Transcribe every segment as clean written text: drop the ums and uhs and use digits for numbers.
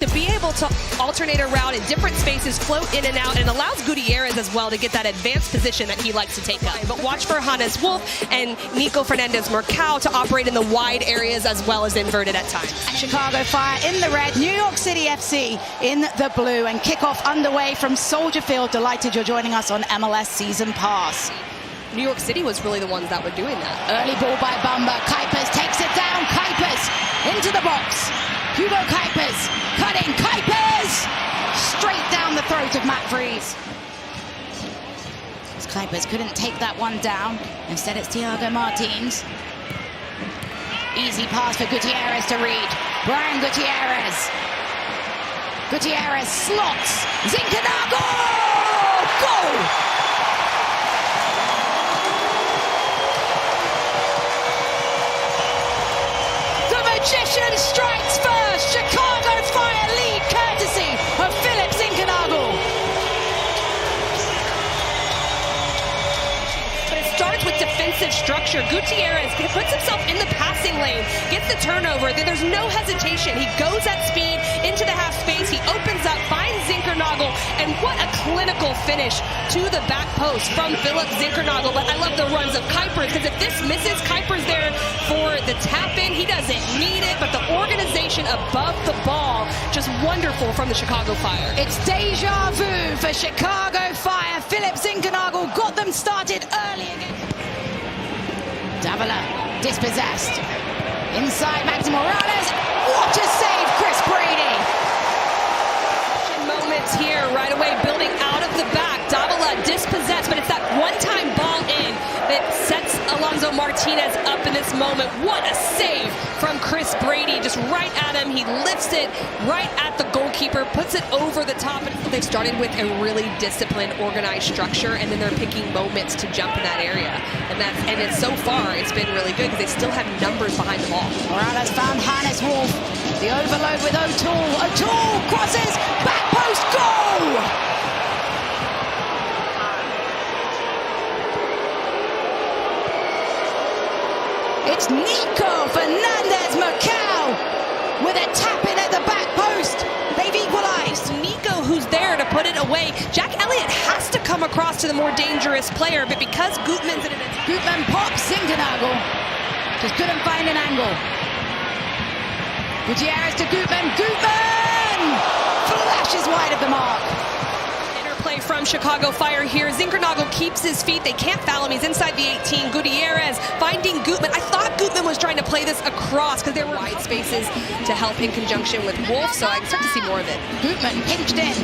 To be able to alternate around in different spaces, float in and out, and allows Gutierrez as well to get that advanced position that he likes to take up. But watch for Hannes Wolf and Nico Fernandez-Mercado to operate in the wide areas as well as inverted at times. Chicago Fire in the red, New York City FC in the blue, and kickoff underway from Soldier Field. Delighted you're joining us on MLS Season Pass. New York City was really the ones that were doing that. Early ball by Bamba. Kuipers takes it down. Kuipers into the box. Hugo Kuipers cutting. Kuipers straight down the throat of Matt Freese. Kuipers couldn't take that one down. Instead, it's Thiago Martins. Easy pass for Gutierrez to read. Brian Gutierrez. Gutierrez slots. Zinchenko! Goal! Magician strikes first. Chicago Fire lead courtesy of Philip Zinchenko. But it starts with defensive structure. Gutierrez puts himself in the passing lane, gets the turnover, then there's no hesitation. He goes at speed into the half space. He opens up, finds Zinchenko, and what a clinical finish to the back post from Philip Zinchenko. But I love the runs of Kuipers, because if this misses, Kuipers there for the tap-in. He doesn't need it, but the organization above the ball, just wonderful from the Chicago Fire. It's deja vu for Chicago Fire. Philip Zinchenko got them started early again. Davila dispossessed. Inside Maxi Morales. What a save, Chris Brady. Moments here right away, building out of the back. Davila dispossessed, but it's that one-time ball in that sets Alonso Martinez up in this moment. What a save from Chris Brady, just right at him. He lifts it right at the goalkeeper, puts it over the top. They've started with a really disciplined, organized structure, and then they're picking moments to jump in that area. And it's so far, it's been really good because they still have numbers behind the ball. Morales found Hannes Wolf. The overload with O'Toole. O'Toole crosses, back post, goal! It's Nico Fernandez-Mercado with a tap-in at the back post. They've equalized. Nico, who's there to put it away. Jack Elliott has to come across to the more dangerous player, but because Gutman's in it. Gutman pops Zinchenko. Just couldn't find an angle. Gutierrez to Gutman. Gutman flashes wide of the mark. Play from Chicago Fire here. Zinchenko keeps his feet. They can't foul him. He's inside the 18. Gutierrez finding Gutman. I thought Gutman was trying to play this across because there were wide spaces to help in conjunction with Wolf, so I expect to see more of it. Gutman pinched in.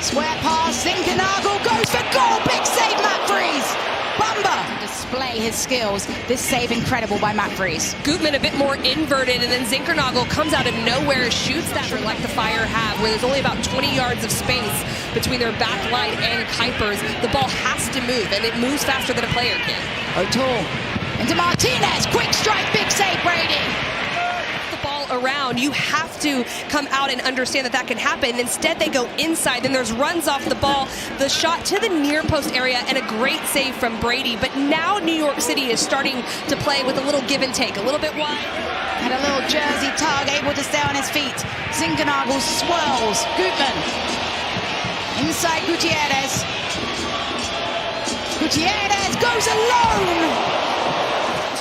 Square pass. Zinchenko goes for goal. Big save, Matt Freese. Bamba display his skills. This save incredible by Matt Freese. Gutman a bit more inverted, and then Zinchenko comes out of nowhere, shoots that like the Fire have, where there's only about 20 yards of space between their back line and Kuipers. The ball has to move, and it moves faster than a player can. O'Toole into Martinez. Quick strike, big save, Brady. Around, you have to come out and understand that that can happen. Instead, they go inside, then there's runs off the ball, the shot to the near post area, and a great save from Brady. But now New York City is starting to play with a little give and take, a little bit wide. And a little jersey tug, able to stay on his feet. Zinchenko swirls. Gutman inside Gutierrez. Gutierrez goes alone.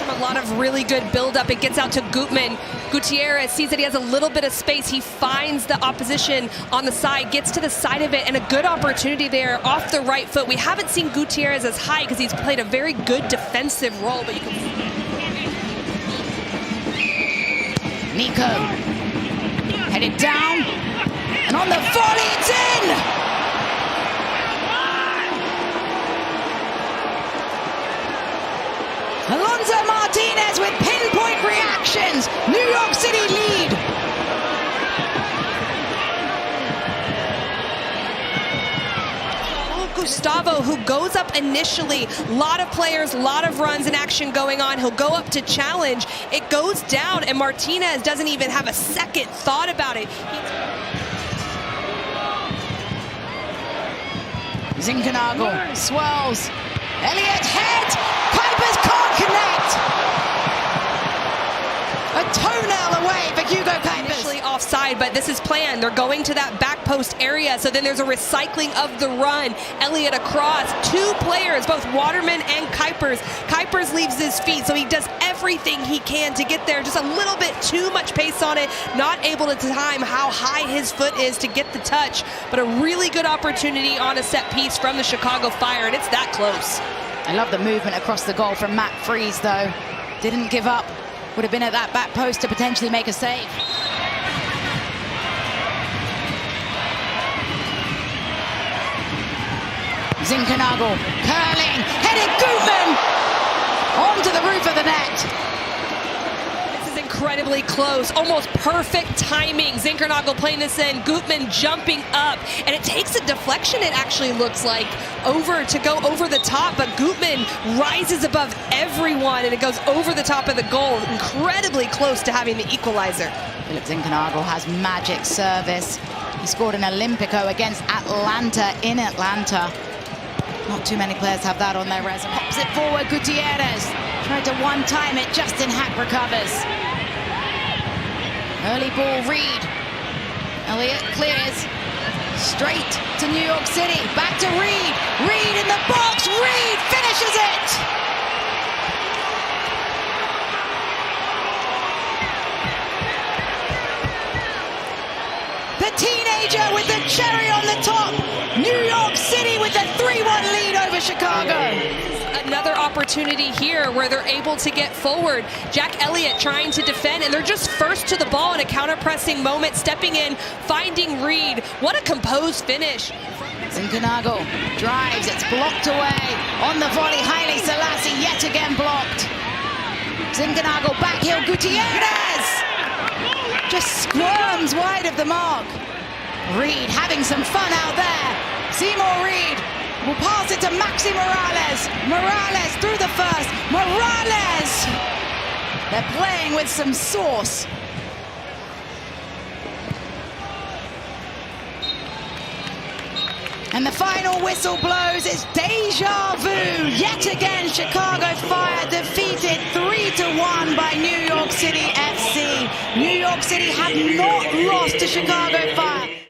A lot of really good build-up. It gets out to Gutman. Gutierrez sees that he has a little bit of space. He finds the opposition on the side, gets to the side of it, and a good opportunity there off the right foot. We haven't seen Gutierrez as high because he's played a very good defensive role, but you can... Nico headed down, and on the volley, it's in! Alonso Martinez with pinpoint reactions. New York City lead. Gustavo, who goes up initially, a lot of players, a lot of runs and action going on. He'll go up to challenge. It goes down, and Martinez doesn't even have a second thought about it. Zinchenko swirls. Elliott head. Kuipers can't connect. A toenail away for Hugo Kuipers. offside, but this is planned. They're going to that back post area, so then there's a recycling of the run. Elliott across, two players, both Waterman and Kuipers. Kuipers leaves his feet, so he does everything he can to get there. Just a little bit too much pace on it, not able to time how high his foot is to get the touch, but a really good opportunity on a set piece from the Chicago Fire, and it's that close. I love the movement across the goal from Matt Freese, though. Didn't give up. Would have been at that back post to potentially make a save. Zinkernagel curling, headed Gutman onto the roof of the net. This is incredibly close, almost perfect timing. Zinkernagel playing this in, Gutman jumping up, and it takes a deflection, it actually looks like, to go over the top, but Gutman rises above everyone, and it goes over the top of the goal. Incredibly close to having the equalizer. Philip Zinkernagel has magic service. He scored an Olympico against Atlanta in Atlanta. Not too many players have that on their resume. Pops it forward, Gutierrez. Tried to one-time it, Justin Hack recovers. Early ball, Reed. Elliott clears. Straight to New York City. Back to Reed. Reed in the box. Reed finishes it. The teenager with the cherry on the top. New York City with a 3-1 lead over Chicago. Another opportunity here where they're able to get forward. Jack Elliott trying to defend, and they're just first to the ball in a counter-pressing moment, stepping in, finding Reed. What a composed finish. Zinkernagel drives, it's blocked away. On the volley, Haile Selassie yet again blocked. Zinkernagel backheel, Gutierrez! Just squirms wide of the mark. Reed having some fun out there. Seymour Reed will pass it to Maxi Morales. Morales through the first. Morales! They're playing with some sauce. And the final whistle blows. It's deja vu. Yet again, Chicago Fire defeated 3-1 by New York City FC. New York City have not lost to Chicago Fire.